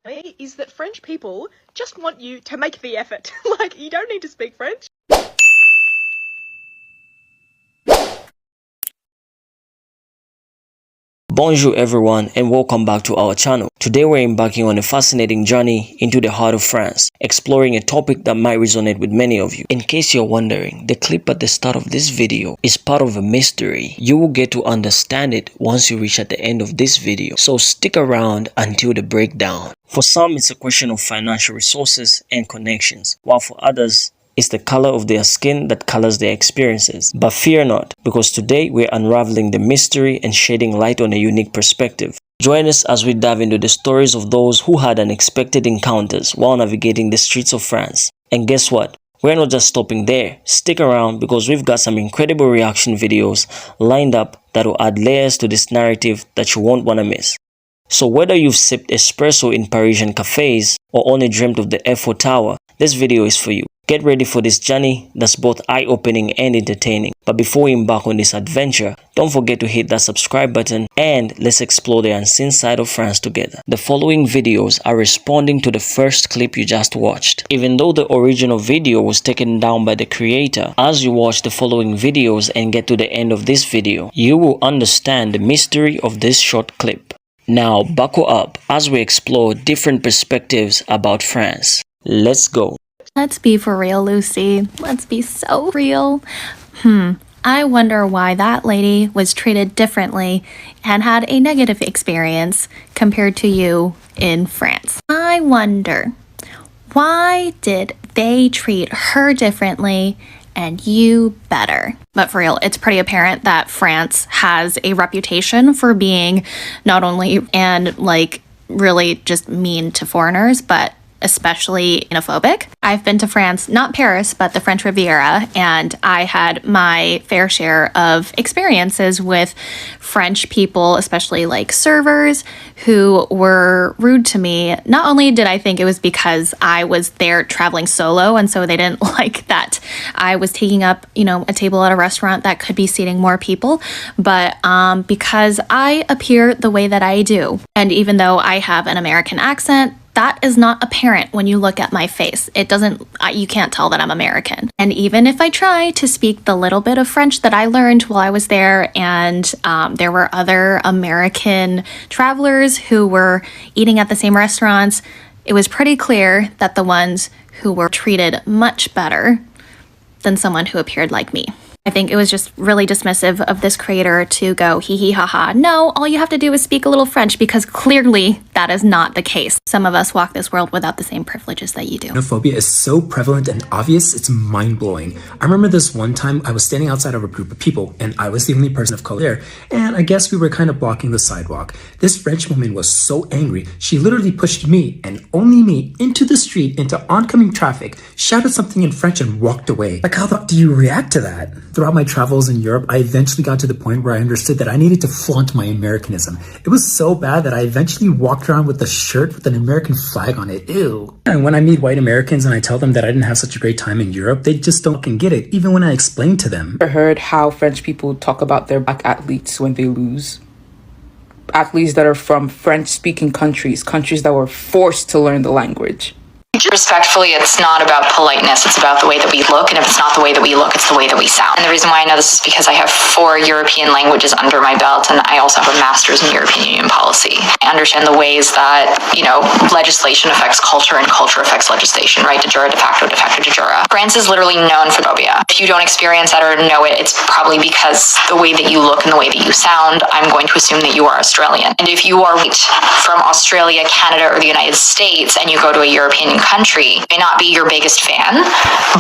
is that French people just want you to make the effort. Like, you don't need to speak French. Bonjour everyone and welcome back to our channel. Today we're embarking on a fascinating journey into the heart of France, exploring a topic that might resonate with many of you. In case you're wondering, the clip at the start of this video is part of a mystery. You will get to understand it once you reach at the end of this video, so stick around until the breakdown. For some, it's a question of financial resources and connections, while for others, it's the color of their skin that colors their experiences. But fear not, because today we're unraveling the mystery and shedding light on a unique perspective. Join us as we dive into the stories of those who had unexpected encounters while navigating the streets of France. And guess what? We're not just stopping there. Stick around because we've got some incredible reaction videos lined up that will add layers to this narrative that you won't want to miss. So whether you've sipped espresso in Parisian cafes or only dreamt of the Eiffel Tower, this video is for you. Get ready for this journey that's both eye-opening and entertaining. But before we embark on this adventure, don't forget to hit that subscribe button and let's explore the unseen side of France together. The following videos are responding to the first clip you just watched. Even though the original video was taken down by the creator, as you watch the following videos and get to the end of this video, you will understand the mystery of this short clip. Now buckle up as we explore different perspectives about France. Let's go. Let's be for real, Lucy. Let's be so real. I wonder why that lady was treated differently and had a negative experience compared to you in France. I wonder, why did they treat her differently and you better? But for real, it's pretty apparent that France has a reputation for being not only and like really just mean to foreigners, but especially xenophobic. I've been to France, not Paris, but the French Riviera, and I had my fair share of experiences with French people, especially like servers, who were rude to me. Not only did I think it was because I was there traveling solo, and so they didn't like that I was taking up, a table at a restaurant that could be seating more people, but because I appear the way that I do. And even though I have an American accent, that is not apparent when you look at my face. You can't tell that I'm American. And even if I try to speak the little bit of French that I learned while I was there, and there were other American travelers who were eating at the same restaurants, it was pretty clear that the ones who were treated much better than someone who appeared like me. I think it was just really dismissive of this creator to go hee hee ha ha. No, all you have to do is speak a little French, because clearly that is not the case. Some of us walk this world without the same privileges that you do. Xenophobia is so prevalent and obvious, it's mind-blowing. I remember this one time I was standing outside of a group of people and I was the only person of color there, and I guess we were kind of blocking the sidewalk. This French woman was so angry, she literally pushed me and only me into the street, into oncoming traffic, shouted something in French and walked away. Like, how the fuck do you react to that? Throughout my travels in Europe, I eventually got to the point where I understood that I needed to flaunt my Americanism. It was so bad that I eventually walked around with a shirt with an American flag on it. Ew. And when I meet white Americans and I tell them that I didn't have such a great time in Europe, they just don't get it, even when I explain to them. I heard how French people talk about their black athletes when they lose. Athletes that are from French-speaking countries that were forced to learn the language. Respectfully, it's not about politeness, it's about the way that we look, and if it's not the way that we look, it's the way that we sound. And the reason why I know this is because I have 4 European languages under my belt, and I also have a master's in European Union policy. I understand the ways that, legislation affects culture and culture affects legislation, right? De jure, de facto de jure. France is literally known for phobia. If you don't experience that or know it, it's probably because the way that you look and the way that you sound, I'm going to assume that you are Australian. And if you are from Australia, Canada, or the United States, and you go to a European country, may not be your biggest fan,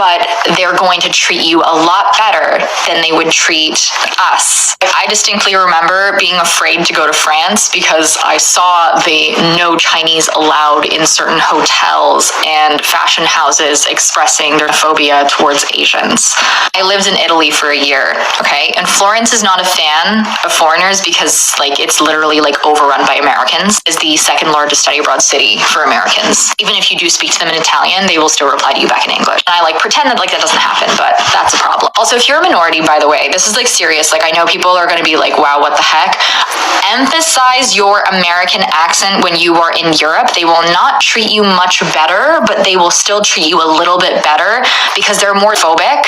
but they're going to treat you a lot better than they would treat us. I distinctly remember being afraid to go to France because I saw the no Chinese allowed in certain hotels and fashion houses expressing their phobia towards Asians. I lived in Italy for a year, okay? And Florence is not a fan of foreigners because it's literally overrun by Americans. It's the second largest study abroad city for Americans. Even if you do speak to them in Italian, they will still reply to you back in English. And I like pretend that like that doesn't happen, but that's a problem. Also, if you're a minority, by the way, this is like serious. Like I know people are going to be like, wow, what the heck? Emphasize your American accent when you are in Europe. They will not treat you much better, but they will still treat you a little bit better because they're more phobic,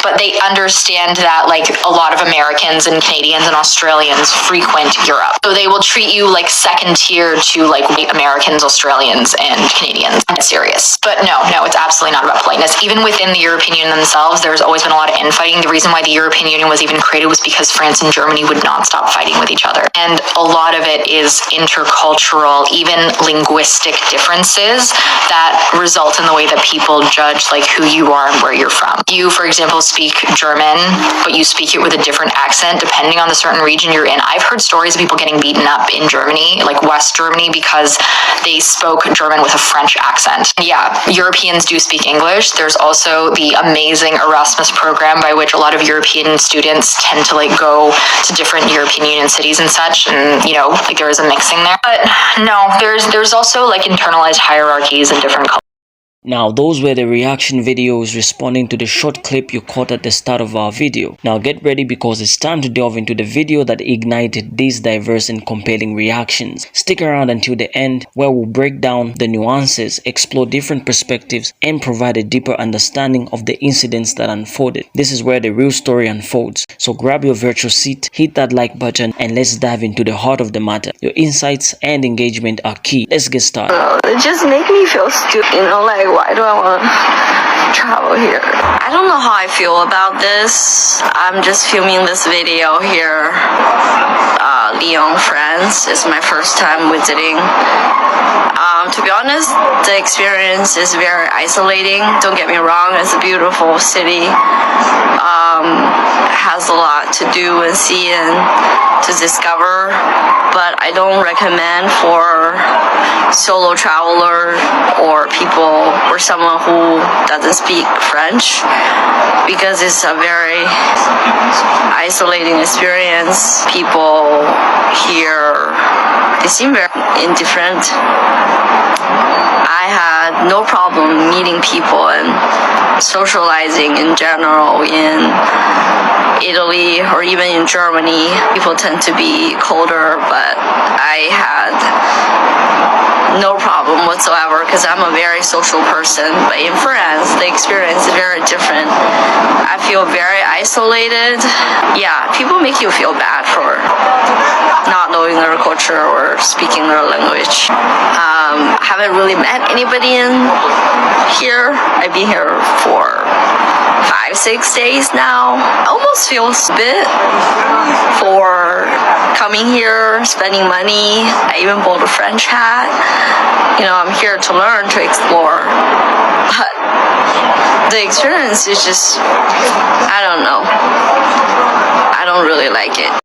but they understand that like a lot of Americans and Canadians and Australians frequent Europe. So they will treat you like second tier to like Americans, Australians, and Canadians. It's serious. But no, it's absolutely not about politeness. Even within the European Union themselves, there's always been a lot of infighting. The reason why the European Union was even created was because France and Germany would not stop fighting with each other. And a lot of it is intercultural, even linguistic differences that result in the way that people judge like who you are and where you're from. You, for example, speak German, but you speak it with a different accent depending on the certain region you're in. I've heard stories of people getting beaten up in Germany, like West Germany, because they spoke German with a French accent. Yeah, Europeans do speak English. There's also the amazing Erasmus program by which a lot of European students tend to like go to different European Union cities and such, and you know, like there is a mixing there. But no, there's also like internalized hierarchies in different cultures. Now, those were the reaction videos responding to the short clip you caught at the start of our video. Now get ready because it's time to delve into the video that ignited these diverse and compelling reactions. Stick around until the end where we'll break down the nuances, explore different perspectives, and provide a deeper understanding of the incidents that unfolded. This is where the real story unfolds. So grab your virtual seat, hit that like button, and let's dive into the heart of the matter. Your insights and engagement are key. Let's get started. It just makes me feel stupid, you know, like why do I want to travel here? I don't know how I feel about this. I'm just filming this video here. Lyon, France is my first time visiting. To be honest, the experience is very isolating. Don't get me wrong, it's a beautiful city. Has a lot to do and see and to discover, but I don't recommend for solo traveler or people or someone who doesn't speak French, because it's a very isolating experience. People here, they seem very indifferent. I had no problem meeting people and socializing in general in Italy or even in Germany. People tend to be colder, but I had no problem whatsoever because I'm a very social person. But in France, the experience is very different. I feel very isolated. Yeah, people make you feel bad for not knowing their culture or speaking their language. I haven't really met anybody in here. I've been here for 5-6 days now. Almost feels a bit for coming here, spending money. I even bought a French hat. You know, I'm here to learn, to explore. But the experience is just, I don't know. I don't really like it.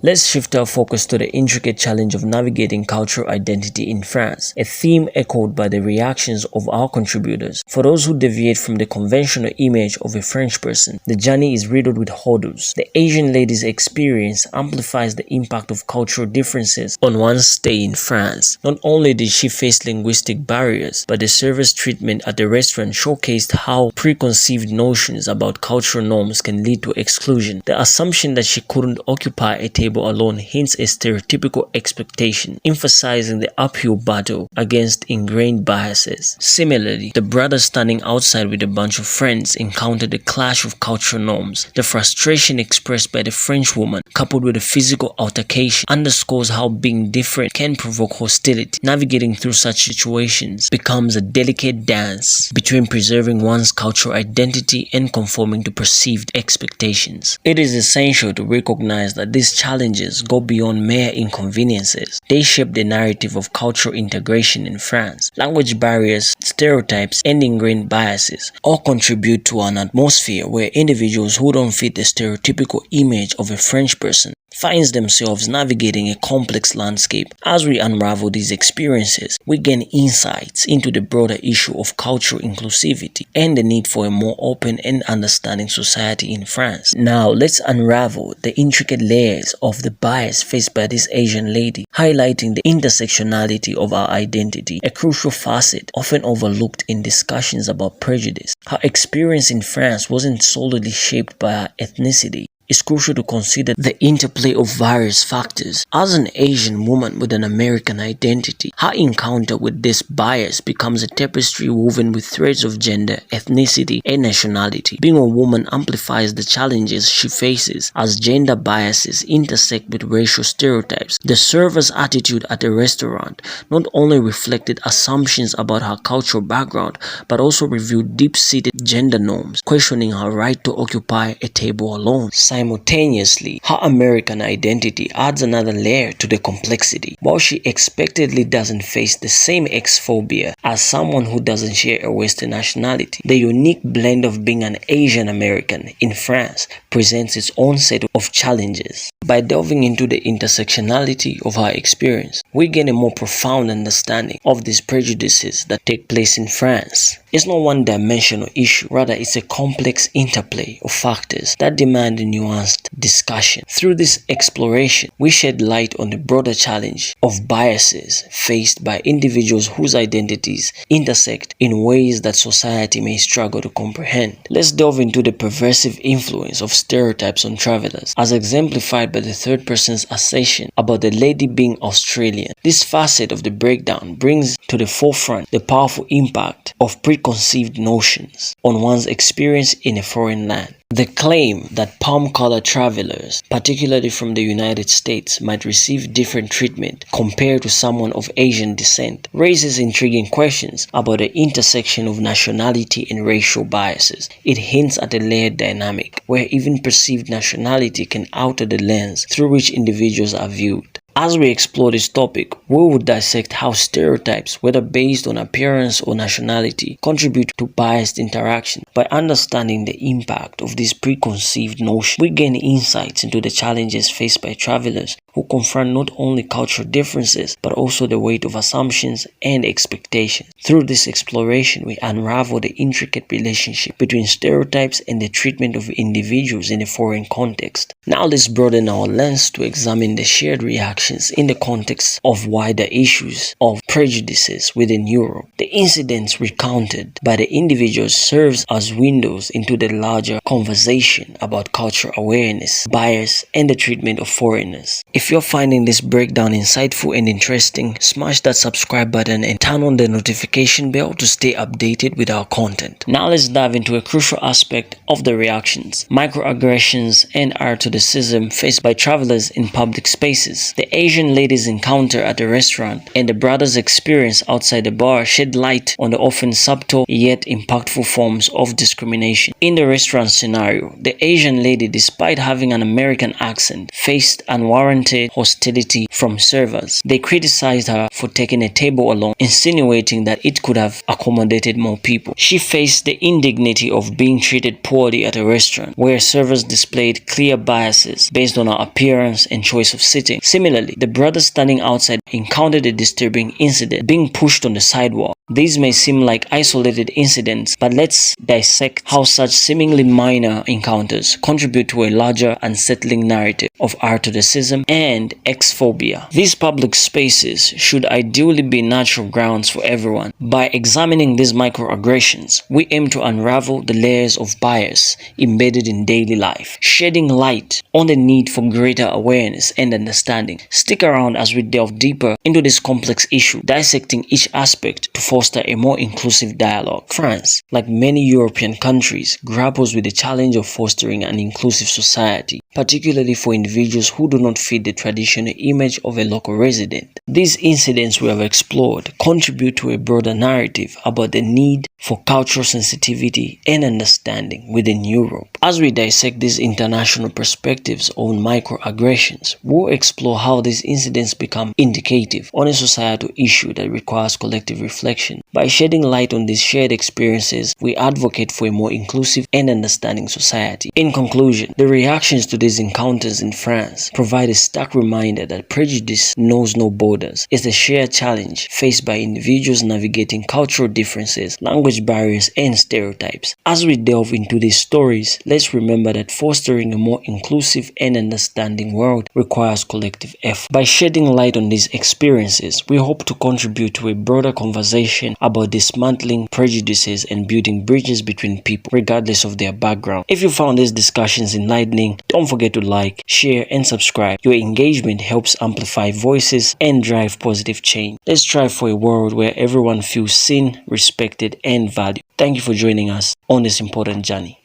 Let's shift our focus to the intricate challenge of navigating cultural identity in France, a theme echoed by the reactions of our contributors. For those who deviate from the conventional image of a French person, the journey is riddled with hurdles. The Asian lady's experience amplifies the impact of cultural differences on one's stay in France. Not only did she face linguistic barriers, but the server's treatment at the restaurant showcased how preconceived notions about cultural norms can lead to exclusion. The assumption that she couldn't occupy a table alone hints a stereotypical expectation, emphasizing the uphill battle against ingrained biases. Similarly, the brother standing outside with a bunch of friends encountered a clash of cultural norms. The frustration expressed by the French woman, coupled with a physical altercation, underscores how being different can provoke hostility. Navigating through such situations becomes a delicate dance between preserving one's cultural identity and conforming to perceived expectations. It is essential to recognize that these challenges go beyond mere inconveniences. They shape the narrative of cultural integration in France. Language barriers, stereotypes, and ingrained biases all contribute to an atmosphere where individuals who don't fit the stereotypical image of a French person finds themselves navigating a complex landscape. As we unravel these experiences, we gain insights into the broader issue of cultural inclusivity and the need for a more open and understanding society in France. Now, let's unravel the intricate layers of the bias faced by this Asian lady, highlighting the intersectionality of our identity, a crucial facet often overlooked in discussions about prejudice. Her experience in France wasn't solely shaped by her ethnicity. It's crucial to consider the interplay of various factors. As an Asian woman with an American identity, her encounter with this bias becomes a tapestry woven with threads of gender, ethnicity, and nationality. Being a woman amplifies the challenges she faces as gender biases intersect with racial stereotypes. The server's attitude at a restaurant not only reflected assumptions about her cultural background, but also revealed deep-seated gender norms, questioning her right to occupy a table alone. Simultaneously, her American identity adds another layer to the complexity. While she expectedly doesn't face the same xphobia as someone who doesn't share a Western nationality, the unique blend of being an Asian American in France presents its own set of challenges. By delving into the intersectionality of her experience, we gain a more profound understanding of these prejudices that take place in France. It's not one-dimensional issue, rather it's a complex interplay of factors that demand a nuanced discussion. Through this exploration, we shed light on the broader challenge of biases faced by individuals whose identities intersect in ways that society may struggle to comprehend. Let's delve into the pervasive influence of stereotypes on travelers, as exemplified by the third person's assertion about the lady being Australian. This facet of the breakdown brings to the forefront the powerful impact of preconceived notions on one's experience in a foreign land. The claim that palm-colored travelers, particularly from the United States, might receive different treatment compared to someone of Asian descent raises intriguing questions about the intersection of nationality and racial biases. It hints at a layered dynamic where even perceived nationality can alter the lens through which individuals are viewed. As we explore this topic, we will dissect how stereotypes, whether based on appearance or nationality, contribute to biased interaction. By understanding the impact of these preconceived notions, we gain insights into the challenges faced by travelers who confront not only cultural differences, but also the weight of assumptions and expectations. Through this exploration, we unravel the intricate relationship between stereotypes and the treatment of individuals in a foreign context. Now let's broaden our lens to examine the shared reactions in the context of wider issues of prejudices within Europe. The incidents recounted by the individuals serves as windows into the larger conversation about cultural awareness, bias, and the treatment of foreigners. If you're finding this breakdown insightful and interesting, smash that subscribe button and turn on the notification bell to stay updated with our content. Now let's dive into a crucial aspect of the reactions, microaggressions and artificism faced by travelers in public spaces. The Asian lady's encounter at a restaurant and the brother's experience outside the bar shed light on the often subtle yet impactful forms of discrimination. In the restaurant scenario, the Asian lady, despite having an American accent, faced unwarranted hostility from servers. They criticized her for taking a table alone, insinuating that it could have accommodated more people. She faced the indignity of being treated poorly at a restaurant, where servers displayed clear biases based on her appearance and choice of sitting. Similarly, the brother standing outside encountered a disturbing incident, being pushed on the sidewalk. These may seem like isolated incidents, but let's dissect how such seemingly minor encounters contribute to a larger unsettling narrative of artificism and xphobia. These public spaces should ideally be natural grounds for everyone. By examining these microaggressions, we aim to unravel the layers of bias embedded in daily life, shedding light on the need for greater awareness and understanding. Stick around as we delve deeper into this complex issue, dissecting each aspect to foster a more inclusive dialogue. France, like many European countries, grapples with the challenge of fostering an inclusive society, particularly for individuals who do not fit the traditional image of a local resident. These incidents we have explored contribute to a broader narrative about the need for cultural sensitivity and understanding within Europe. As we dissect these international perspectives on microaggressions, we'll explore how these incidents become indicative on a societal issue that requires collective reflection. By shedding light on these shared experiences, we advocate for a more inclusive and understanding society. In conclusion, the reactions to these encounters in France provide a stark reminder that prejudice knows no borders. It's a shared challenge faced by individuals navigating cultural differences, language barriers, and stereotypes. As we delve into these stories, let's remember that fostering a more inclusive and understanding world requires collective effort. By shedding light on these experiences, we hope to contribute to a broader conversation about dismantling prejudices and building bridges between people, regardless of their background. If you found these discussions enlightening, don't forget to like, share, and subscribe. Your engagement helps amplify voices and drive positive change. Let's strive for a world where everyone feels seen, respected, and valued. Thank you for joining us on this important journey.